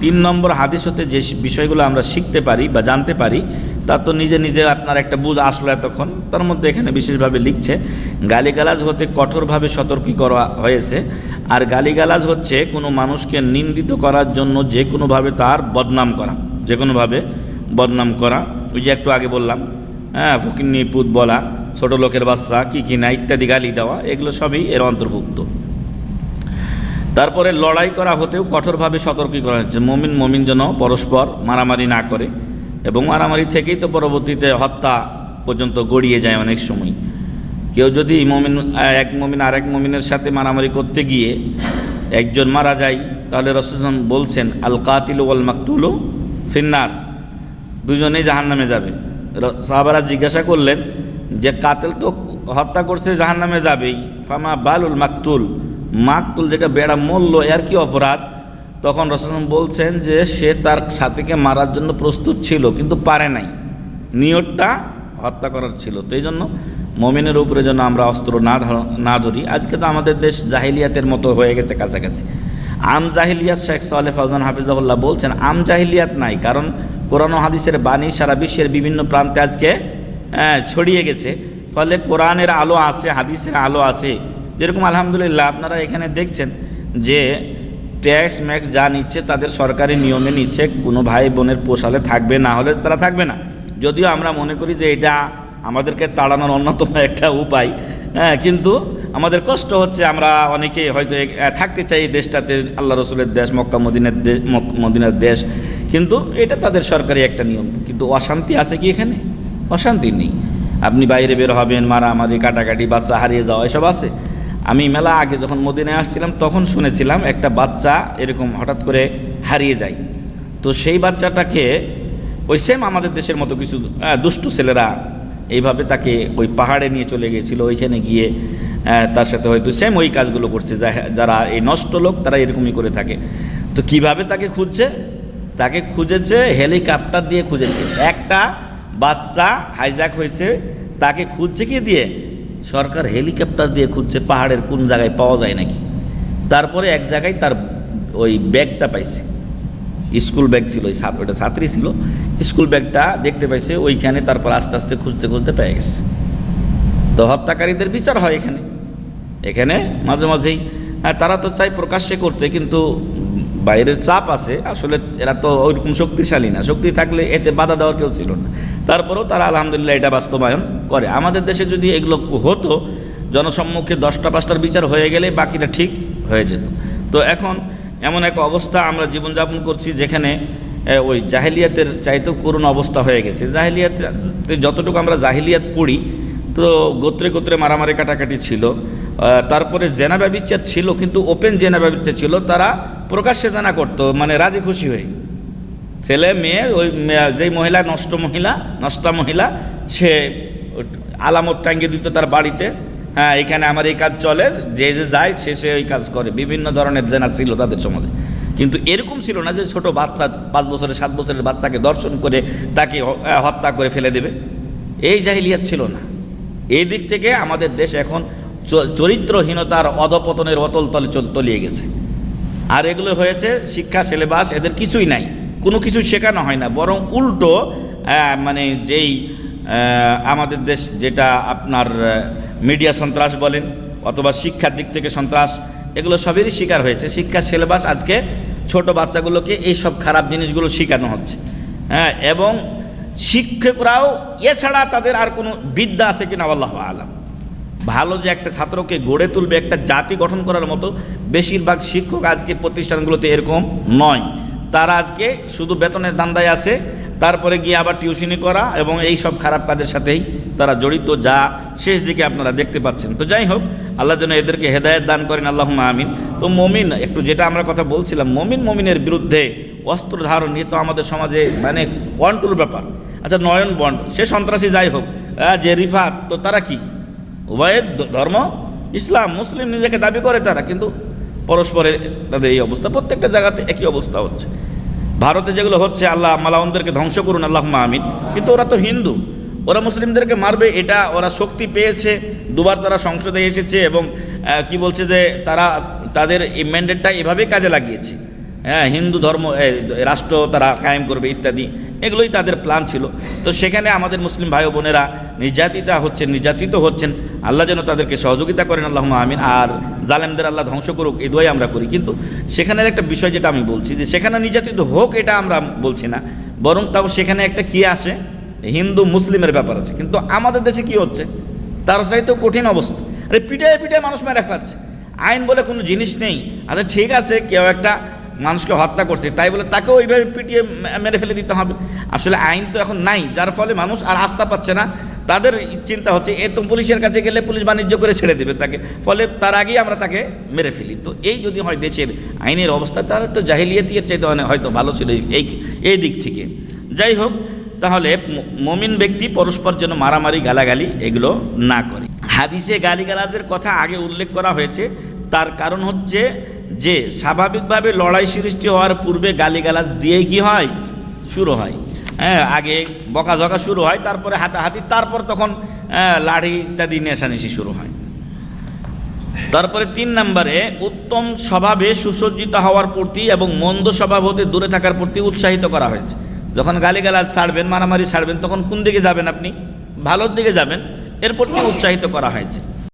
3 নম্বর হাদিস হতে যে বিষয়গুলো আমরা শিখতে পারি বা জানতে পারি তা তো নিজে নিজে আপনার একটা বুঝ আসলো এতক্ষণ। তার মধ্যে এখানে বিশেষভাবে লিখছে গালিগালাজ হতে কঠোরভাবে সতর্ক করা হয়েছে। আর গালিগালাজ হচ্ছে কোনো মানুষকে নিন্দিত করার জন্য যে কোনোভাবে তার বদনাম করা, যে কোনোভাবে বদনাম করা। ওই যে একটু আগে বললাম, হ্যাঁ, ফকিন্নি পুত বলা, ছোট লোকের বাচ্চা, কি না ইত্যাদি গালি দেওয়া, এগুলো সবই এর অন্তর্ভুক্ত। তারপরে লড়াই করা হতেও কঠোরভাবে সতর্ক করা হচ্ছে, মুমিন যেন পরস্পর মারামারি না করে, এবং মারামারি থেকেই তো পরবর্তীতে হত্যা পর্যন্ত গড়িয়ে যায় অনেক সময়। কেউ যদি এক মুমিন আরেক মুমিনের সাথে মারামারি করতে গিয়ে একজন মারা যায়, তাহলে রাসূল বলছেন আল কাতিলু ওয়াল মাকতুলু ফিন্নার, দুজনেই জাহান্নামে যাবে। সাহাবারা জিজ্ঞাসা করলেন যে কাতেল তো হত্যা করছে, জাহান্নামে যাবেই, ফামা বালুল মাকতুল যেটা বেড়া মূল্য, এর কি অপরাধ? তখন রাসূল বলছেন যে সে তার সাথীকে মারার জন্য প্রস্তুত ছিল কিন্তু পারে নাই, নিয়তটা হত্যা করার ছিল। তো এই জন্য মুমিনের উপরে যেন আমরা অস্ত্র না ধরি। আজকে তো আমাদের দেশ জাহিলিয়াতের মতো হয়ে গেছে কাছাকাছি। আম জাহিলিয়াত, শেখ সালেহ ফাউজান হাফিজাহুল্লাহ বলছেন আম জাহিলিয়াত নাই, কারণ কোরআন ও হাদিসের বাণী সারা বিশ্বের বিভিন্ন প্রান্তে আজকে ছড়িয়ে গেছে। ফলে কোরআনের আলো আছে, হাদিসের আলো আছে। যেরকম আলহামদুলিল্লাহ আপনারা এখানে দেখছেন যে ট্যাক্স ম্যাক্স যা নিচ্ছে তাদের সরকারি নিয়মে নিচ্ছে, কোনো ভাই বোনের পোষালে থাকবে, না হলে তারা থাকবে না। যদিও আমরা মনে করি যে এটা আমাদেরকে তাড়ানোর অন্যতম একটা উপায়, হ্যাঁ, কিন্তু আমাদের কষ্ট হচ্ছে। আমরা অনেকে হয়তো থাকতে চাই দেশটাতে, আল্লাহ রসুলের দেশ, মক্কা মদিনার দেশ, কিন্তু এটা তাদের সরকারি একটা নিয়ম। কিন্তু অশান্তি আছে কি এখানে? অশান্তি নেই। আপনি বাইরে বের হবেন, মারামারি, কাটাকাটি, বাচ্চা হারিয়ে যাওয়া, এসব আছে। আমি মেলা আগে যখন মদিনায় আসছিলাম তখন শুনেছিলাম একটা বাচ্চা এরকম হঠাৎ করে হারিয়ে যায়। তো সেই বাচ্চাটাকে ওই সেম আমাদের দেশের মতো কিছু দুষ্টু ছেলেরা এইভাবে তাকে ওই পাহাড়ে নিয়ে চলে গিয়েছিল। ওইখানে গিয়ে তার সাথে হয়তো সেম ওই কাজগুলো করছে, যারা এই নষ্ট লোক তারা এরকমই করে থাকে। তো কিভাবে তাকে খুঁজছে? তাকে খুঁজেছে হেলিকপ্টার দিয়ে খুঁজেছে। একটা বাচ্চা হাইজ্যাক হয়েছে, তাকে খুঁজছে কি দিয়ে? সরকার হেলিকপ্টার দিয়ে খুঁজছে, পাহাড়ের কোন জায়গায় পাওয়া যায় নাকি। তারপরে এক জায়গায় তার ওই ব্যাগটা পাইছে, স্কুল ব্যাগ ছিল, ওটা ছাত্রী ছিল, স্কুল ব্যাগটা দেখতে পাইছে ওইখানে। তারপর আস্তে আস্তে খুঁজতে খুঁজতে পেয়ে গেছে। তো হত্যাকারীদের বিচার হয় এখানে মাঝে মাঝেই। হ্যাঁ, তারা তো চাই প্রকাশ্যে করতে, কিন্তু বাইরের চাপ আছে। আসলে এরা তো ওইরকম শক্তিশালী না, শক্তি থাকলে এতে বাধা দেওয়ার কেউ ছিল না। তারপরেও তারা আলহামদুলিল্লাহ এটা বাস্তবায়ন করে। আমাদের দেশে যদি এগুলো হতো, জনসম্মুখে 10টা 5টার বিচার হয়ে গেলে বাকিটা ঠিক হয়ে যেত। তো এখন এমন এক অবস্থা আমরা জীবনযাপন করছি যেখানে ওই জাহিলিয়াতের চাইতেও করুণ অবস্থা হয়ে গেছে। জাহিলিয়াতে যতটুকু আমরা জাহিলিয়াত পড়ি, তো গোত্রে গোত্রে মারামারি কাটাকাটি ছিল। তারপরে জেনা ব্যভিচার ছিল, কিন্তু ওপেন জেনা ব্যভিচার ছিল। তারা প্রকাশ্যে জেনা করতো, মানে রাজি খুশি হয়ে। ছেলে মেয়ে, ওই যেই মহিলা নষ্টা মহিলা, সে আলামত টাঙ্গিয়ে দিত তার বাড়িতে, হ্যাঁ এখানে আমার এই কাজ চলে, যে যায় সে ওই কাজ করে। বিভিন্ন ধরনের জেনা ছিল তাদের সমাজে। কিন্তু এরকম ছিল না যে ছোট বাচ্চা 5 বছরের 7 বছরের বাচ্চাকে দর্শন করে তাকে হত্যা করে ফেলে দেবে। এই জাহিলিয়াত ছিল না। এই দিক থেকে আমাদের দেশ এখন চরিত্রহীনতার অধপতনের অতল তলে তলিয়ে গেছে। আর এগুলো হয়েছে শিক্ষা সিলেবাস, এদের কিছুই নাই, কোনো কিছু শেখানো হয় না। বরং উল্টো মানে যেই আমাদের দেশ যেটা আপনার মিডিয়া সন্ত্রাস বলেন অথবা শিক্ষার দিক থেকে সন্ত্রাস, এগুলো সবেরই শিকার হয়েছে। শিক্ষা সিলেবাস আজকে ছোট বাচ্চাগুলোকে এই সব খারাপ জিনিসগুলো শেখানো হচ্ছে, হ্যাঁ। এবং শিক্ষকরাও এছাড়া তাদের আর কোনো বিদ্যা আছে কিনা আল্লাহু আলাম। ভালো যে একটা ছাত্রকে গড়ে তুলবে, একটা জাতি গঠন করার মতো বেশিরভাগ শিক্ষক আজকে প্রতিষ্ঠানগুলোতে এরকম নয়। তারা আজকে শুধু বেতনের ধান্দায় আছে, তারপরে গিয়ে আবার টিউশনি করা এবং এই সব খারাপ কাজের সাথেই তারা জড়িত, যা শেষ দিকে আপনারা দেখতে পাচ্ছেন। তো যাই হোক, আল্লাহ যেন এদেরকে হেদায়েত দান করেন, আল্লাহুম্মা আমিন। তো মুমিন, একটু যেটা আমরা কথা বলছিলাম, মুমিনের বিরুদ্ধে অস্ত্র ধারণ নিয়ে তো আমাদের সমাজে মানে ওয়ান্টুর ব্যাপার। আচ্ছা, নয়ন বন্ড, সে সন্ত্রাসী যাই হোক, যে রিফাত, তো তারা কি উভয়ের ধর্ম ইসলাম, মুসলিম নিজেকে দাবি করে তারা, কিন্তু পরস্পরের তাদের এই অবস্থা। প্রত্যেকটা জায়গাতে একই অবস্থা হচ্ছে। ভারতে যেগুলো হচ্ছে, আল্লাহ মালাউনদেরকে ধ্বংস করুন, আল্লাহুম্মা আমিন। কিন্তু ওরা তো হিন্দু, ওরা মুসলিমদেরকে মারবে, এটা ওরা শক্তি পেয়েছে। দুবার তারা সংসদে এসেছে এবং কি বলছে যে তারা তাদের এই ম্যান্ডেটটা এভাবেই কাজে লাগিয়েছে। হ্যাঁ, হিন্দু ধর্ম রাষ্ট্র তারা কায়েম করবে ইত্যাদি, এগুলোই তাদের প্ল্যান ছিল। তো সেখানে আমাদের মুসলিম ভাই বোনেরা নির্যাতিত হচ্ছেন, আল্লাহ যেন তাদেরকে সহযোগিতা করেন, আল্লাহুম্মা আমিন। আর জালেমদের আল্লাহ ধ্বংস করুক, এই দোয়াই আমরা করি। কিন্তু সেখানের একটা বিষয় যেটা আমি বলছি, যে সেখানে নির্যাতিত হোক এটা আমরা বলছি না, বরং তাও সেখানে একটা কি আসে, হিন্দু মুসলিমের ব্যাপার আছে। কিন্তু আমাদের দেশে কি হচ্ছে, তার চাইতেও কঠিন অবস্থা। আরে পিটায় পিটায় মানুষ মেরে খাচ্ছে, আইন বলে কোনো জিনিস নেই। আচ্ছা ঠিক আছে, কেউ একটা মানুষকে হত্যা করছে, তাই বলে তাকেও ওইভাবে পিটিয়ে মেরে ফেলে দিতে হবে? আসলে আইন তো এখন নাই, যার ফলে মানুষ আর আস্থা পাচ্ছে না। তাদের চিন্তা হচ্ছে এ তো পুলিশের কাছে গেলে পুলিশ বাণিজ্য করে ছেড়ে দেবে তাকে, ফলে তার আগেই আমরা তাকে মেরে ফেলি। তো এই যদি হয় দেশের আইনের অবস্থা, তাহলে তো জাহিলিয়াতের চাইতে হয়তো ভালো ছিল এই দিক থেকে। যাই হোক, তাহলে মুমিন ব্যক্তি পরস্পর যেন মারামারি গালাগালি এগুলো না করে। হাদিসে গালিগালাজের কথা আগে উল্লেখ করা হয়েছে, তার কারণ হচ্ছে যে স্বাভাবিকভাবে লড়াই সৃষ্টি হওয়ার পূর্বে গালিগালাজ দিয়ে কি হয়, শুরু হয়। হ্যাঁ, আগে বকাঝকা শুরু হয়, তারপরে হাতাহাতি, তারপর তখন লাঠি ইত্যাদি নেশানেশি শুরু হয়। তারপরে 3 নম্বরে উত্তম স্বভাবে সুসজ্জিত হওয়ার প্রতি এবং মন্দ স্বভাব হতে দূরে থাকার প্রতি উৎসাহিত করা হয়েছে। যখন গালিগালাজ ছাড়বেন, মারামারি ছাড়বেন, তখন কোন দিকে যাবেন? আপনি ভালোর দিকে যাবেন, এর প্রতি উৎসাহিত করা হয়েছে।